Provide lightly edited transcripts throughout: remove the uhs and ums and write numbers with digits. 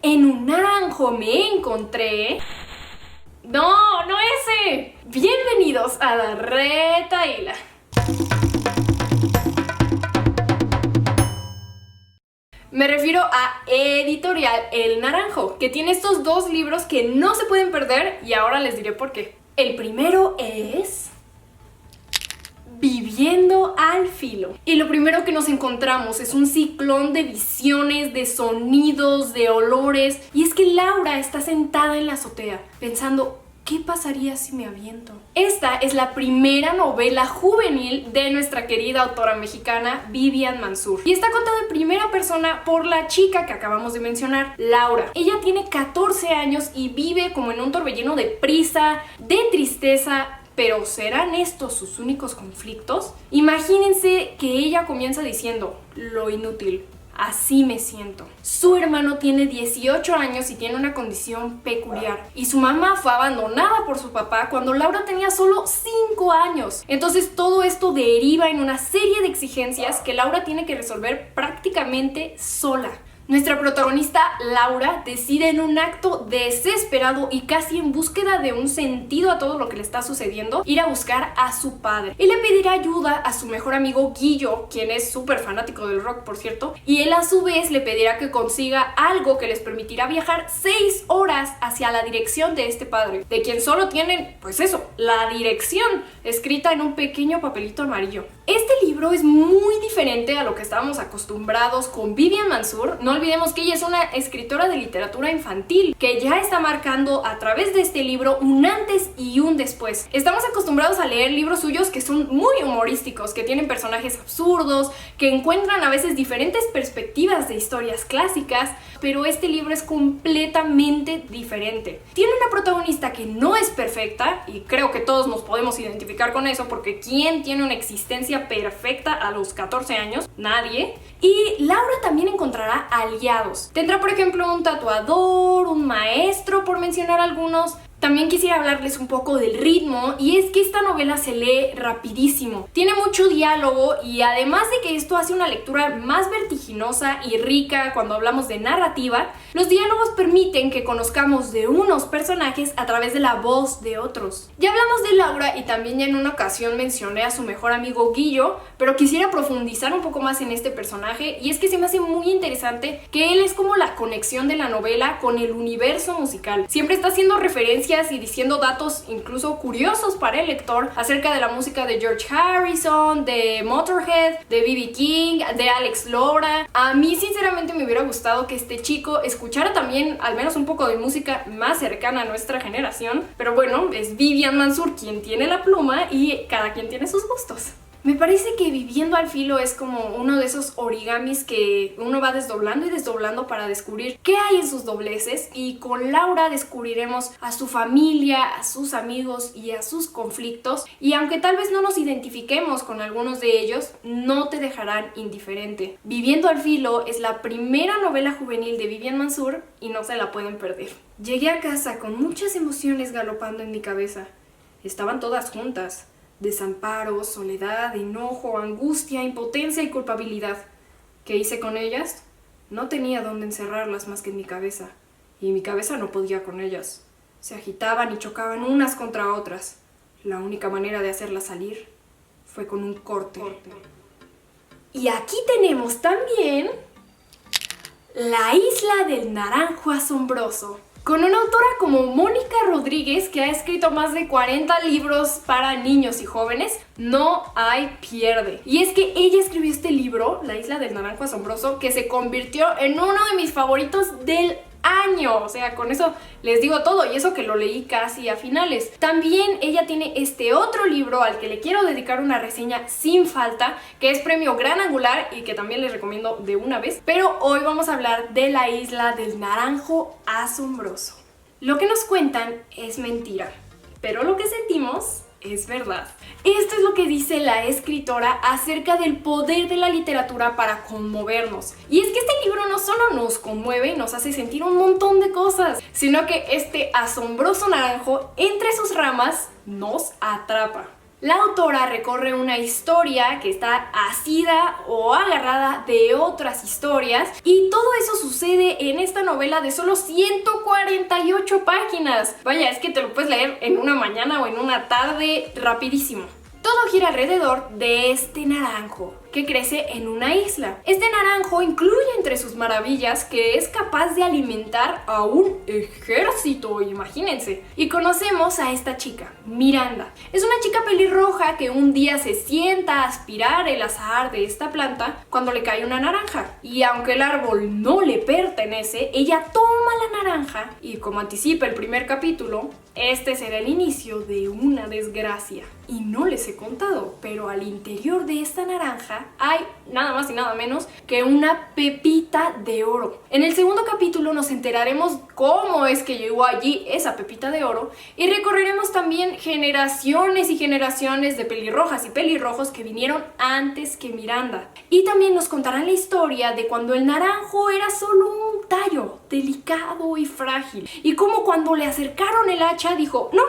En un naranjo me encontré... ¡No, no ese! Bienvenidos a la Retahíla. Me refiero a Editorial El Naranjo, que tiene estos dos libros que no se pueden perder y ahora les diré por qué. El primero es... Viviendo al filo. Y lo primero que nos encontramos es un ciclón de visiones, de sonidos, de olores. Y es que Laura está sentada en la azotea, pensando, ¿qué pasaría si me aviento? Esta es la primera novela juvenil de nuestra querida autora mexicana Vivian Mansur. Y está contada en primera persona por la chica que acabamos de mencionar, Laura. Ella tiene 14 años y vive como en un torbellino de prisa, de tristeza. ¿Pero serán estos sus únicos conflictos? Imagínense que ella comienza diciendo, lo inútil, así me siento. Su hermano tiene 18 años y tiene una condición peculiar. Y su mamá fue abandonada por su papá cuando Laura tenía solo 5 años. Entonces todo esto deriva en una serie de exigencias que Laura tiene que resolver prácticamente sola. Nuestra protagonista, Laura, decide en un acto desesperado y casi en búsqueda de un sentido a todo lo que le está sucediendo, ir a buscar a su padre. Él le pedirá ayuda a su mejor amigo Guillo, quien es súper fanático del rock, por cierto, y él a su vez le pedirá que consiga algo que les permitirá viajar 6 horas hacia la dirección de este padre, de quien solo tienen, pues eso, la dirección, escrita en un pequeño papelito amarillo. Este libro es muy diferente a lo que estábamos acostumbrados con Vivian Mansur. No olvidemos que ella es una escritora de literatura infantil que ya está marcando a través de este libro un antes y un después. Estamos acostumbrados a leer libros suyos que son muy humorísticos, que tienen personajes absurdos, que encuentran a veces diferentes perspectivas de historias clásicas, pero este libro es completamente diferente. Tiene una protagonista que no es perfecta, y creo que todos nos podemos identificar con eso, porque ¿quién tiene una existencia perfecta a los 14 años? Nadie. Y Laura también encontrará aliados. Tendrá, por ejemplo, un tatuador, un maestro, por mencionar algunos. También quisiera hablarles un poco del ritmo, y es que esta novela se lee rapidísimo. Tiene mucho diálogo y además de que esto hace una lectura más vertiginosa y rica cuando hablamos de narrativa, los diálogos permiten que conozcamos de unos personajes a través de la voz de otros. Ya hablamos de Laura y también ya en una ocasión mencioné a su mejor amigo Guillo, pero quisiera profundizar un poco más en este personaje, y es que se me hace muy interesante que él es como la conexión de la novela con el universo musical. Siempre está haciendo referencias y diciendo datos incluso curiosos para el lector acerca de la música de George Harrison, de Motorhead, de B.B. King, de Alex Lora. A mí sinceramente me hubiera gustado que este chico escuchara también al menos un poco de música más cercana a nuestra generación, pero bueno, es Vivian Mansur quien tiene la pluma y cada quien tiene sus gustos. Me parece que Viviendo al filo es como uno de esos origamis que uno va desdoblando y desdoblando para descubrir qué hay en sus dobleces, y con Laura descubriremos a su familia, a sus amigos y a sus conflictos, y aunque tal vez no nos identifiquemos con algunos de ellos, no te dejarán indiferente. Viviendo al filo es la primera novela juvenil de Vivian Mansur y no se la pueden perder. Llegué a casa con muchas emociones galopando en mi cabeza. Estaban todas juntas. Desamparo, soledad, enojo, angustia, impotencia y culpabilidad. ¿Qué hice con ellas? No tenía dónde encerrarlas más que en mi cabeza, y mi cabeza no podía con ellas. Se agitaban y chocaban unas contra otras. La única manera de hacerlas salir fue con un corte. Y aquí tenemos también La isla del naranjo asombroso, con una autora como Mónica Rodríguez, que ha escrito más de 40 libros para niños y jóvenes. No hay pierde. Y es que ella escribió este libro, La isla del naranjo asombroso, que se convirtió en uno de mis favoritos del año. O sea, con eso les digo todo, y eso que lo leí casi a finales. También ella tiene este otro libro al que le quiero dedicar una reseña sin falta, que es premio Gran Angular y que también les recomiendo de una vez. Pero hoy vamos a hablar de La isla del naranjo asombroso. Lo que nos cuentan es mentira, pero lo que sentimos es verdad. Esto es lo que dice la escritora acerca del poder de la literatura para conmovernos. Y es que este libro no solo nos conmueve y nos hace sentir un montón de cosas, sino que este asombroso naranjo entre sus ramas nos atrapa. La autora recorre una historia que está asida o agarrada de otras historias y todo eso sucede en esta novela de solo 148 páginas. Vaya, es que te lo puedes leer en una mañana o en una tarde rapidísimo. Todo gira alrededor de este naranjo que crece en una isla. Este naranjo incluye entre sus maravillas que es capaz de alimentar a un ejército, imagínense. Y conocemos a esta chica, Miranda. Es una chica pelirroja que un día se sienta a aspirar el azahar de esta planta cuando le cae una naranja. Y aunque el árbol no le pertenece, ella toma la naranja y, como anticipa el primer capítulo, este será el inicio de una desgracia. Y no les he contado, pero al interior de esta naranja hay nada más y nada menos que una pepita de oro. En el segundo capítulo nos enteraremos cómo es que llegó allí esa pepita de oro y recorreremos también generaciones y generaciones de pelirrojas y pelirrojos que vinieron antes que Miranda. Y también nos contarán la historia de cuando el naranjo era solo un tallo delicado y frágil y cómo cuando le acercaron el hacha dijo: no,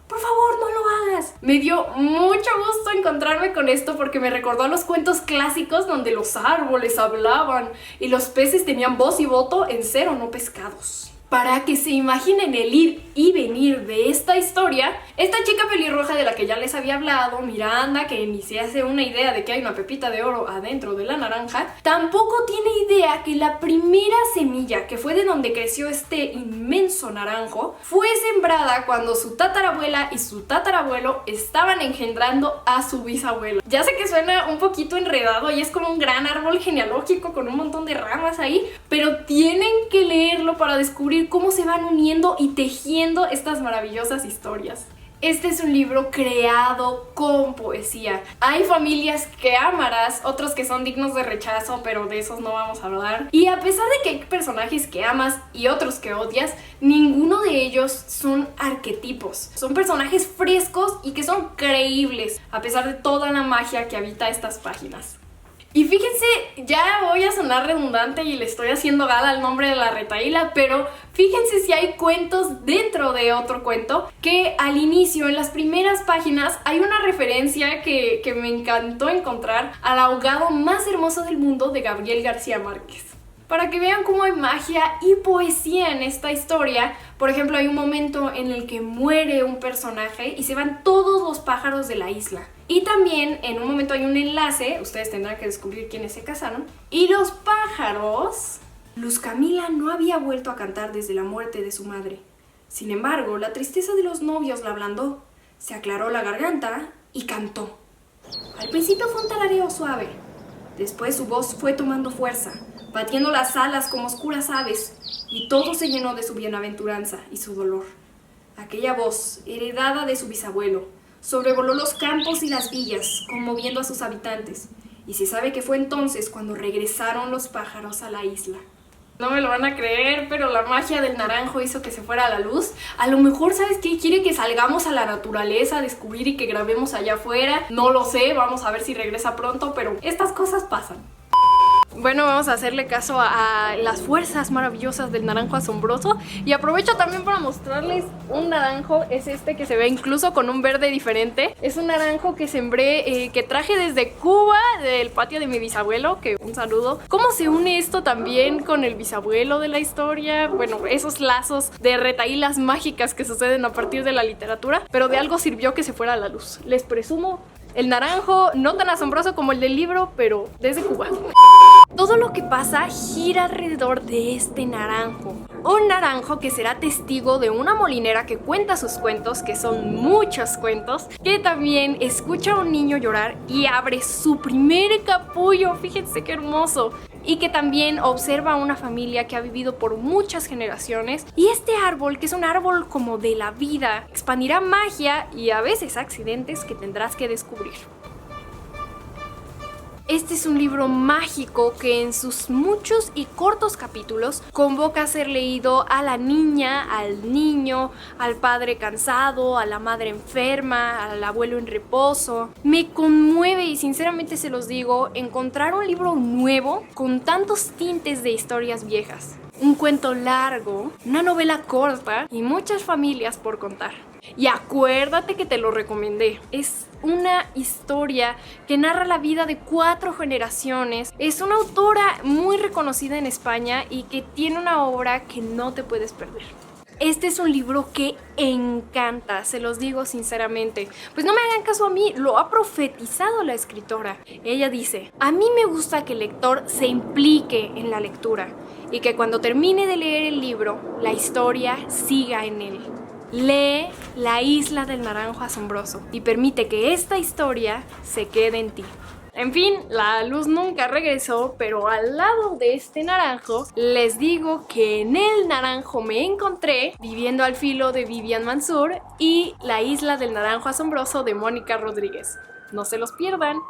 por favor, no lo hagas. Me dio mucho gusto encontrarme con esto porque me recordó a los cuentos clásicos donde los árboles hablaban y los peces tenían voz y voto en ser o no pescados. Para que se imaginen el ir y venir de esta historia, esta chica pelirroja de la que ya les había hablado, Miranda, que ni se hace una idea de que hay una pepita de oro adentro de la naranja, tampoco tiene idea que la primera semilla, que fue de donde creció este inmenso naranjo, fue sembrada cuando su tatarabuela y su tatarabuelo estaban engendrando a su bisabuelo. Ya sé que suena un poquito enredado y es como un gran árbol genealógico con un montón de ramas ahí, pero tienen que leerlo para descubrir cómo se van uniendo y tejiendo estas maravillosas historias. Este es un libro creado con poesía. Hay familias que amarás, otros que son dignos de rechazo, pero de esos no vamos a hablar. Y a pesar de que hay personajes que amas y otros que odias, ninguno de ellos son arquetipos. Son personajes frescos y que son creíbles, a pesar de toda la magia que habita estas páginas. Y fíjense, ya voy a sonar redundante y le estoy haciendo gala al nombre de la retahíla, pero fíjense si hay cuentos dentro de otro cuento que al inicio, en las primeras páginas, hay una referencia que me encantó encontrar al ahogado más hermoso del mundo de Gabriel García Márquez. Para que vean cómo hay magia y poesía en esta historia. Por ejemplo, hay un momento en el que muere un personaje y se van todos los pájaros de la isla. Y también en un momento hay un enlace, ustedes tendrán que descubrir quiénes se casaron. Y los pájaros... Luz Camila no había vuelto a cantar desde la muerte de su madre. Sin embargo, la tristeza de los novios la ablandó. Se aclaró la garganta y cantó. Al principio fue un talareo suave. Después su voz fue tomando fuerza, batiendo las alas como oscuras aves, y todo se llenó de su bienaventuranza y su dolor. Aquella voz, heredada de su bisabuelo, sobrevoló los campos y las villas, conmoviendo a sus habitantes, y se sabe que fue entonces cuando regresaron los pájaros a la isla. No me lo van a creer, pero la magia del naranjo hizo que se fuera a la luz. A lo mejor, ¿sabes qué? Quiere que salgamos a la naturaleza a descubrir y que grabemos allá afuera. No lo sé, vamos a ver si regresa pronto, pero estas cosas pasan. Bueno, vamos a hacerle caso a las fuerzas maravillosas del naranjo asombroso. Y aprovecho también para mostrarles un naranjo. Es este que se ve incluso con un verde diferente. Es un naranjo que sembré, que traje desde Cuba, del patio de mi bisabuelo, que un saludo. ¿Cómo se une esto también con el bisabuelo de la historia? Bueno, esos lazos de retahílas mágicas que suceden a partir de la literatura. Pero de algo sirvió que se fuera a la luz. Les presumo el naranjo, no tan asombroso como el del libro, pero desde Cuba. Todo lo que pasa gira alrededor de este naranjo. Un naranjo que será testigo de una molinera que cuenta sus cuentos, que son muchos cuentos, que también escucha a un niño llorar y abre su primer capullo, fíjense qué hermoso, y que también observa a una familia que ha vivido por muchas generaciones. Y este árbol, que es un árbol como de la vida, expandirá magia y a veces accidentes que tendrás que descubrir. Este es un libro mágico que en sus muchos y cortos capítulos convoca a ser leído a la niña, al niño, al padre cansado, a la madre enferma, al abuelo en reposo. Me conmueve y sinceramente se los digo, encontrar un libro nuevo con tantos tintes de historias viejas. Un cuento largo, una novela corta y muchas familias por contar. Y acuérdate que te lo recomendé. Es una historia que narra la vida de 4 generaciones. Es una autora muy reconocida en España y que tiene una obra que no te puedes perder. Este es un libro que encanta, se los digo sinceramente. Pues no me hagan caso a mí, lo ha profetizado la escritora. Ella dice: a mí me gusta que el lector se implique en la lectura y que cuando termine de leer el libro, la historia siga en él. Lee La isla del naranjo asombroso y permite que esta historia se quede en ti. En fin, la luz nunca regresó, pero al lado de este naranjo, les digo que en el naranjo me encontré Viviendo al filo de Vivian Mansur y La isla del naranjo asombroso de Mónica Rodríguez. No se los pierdan.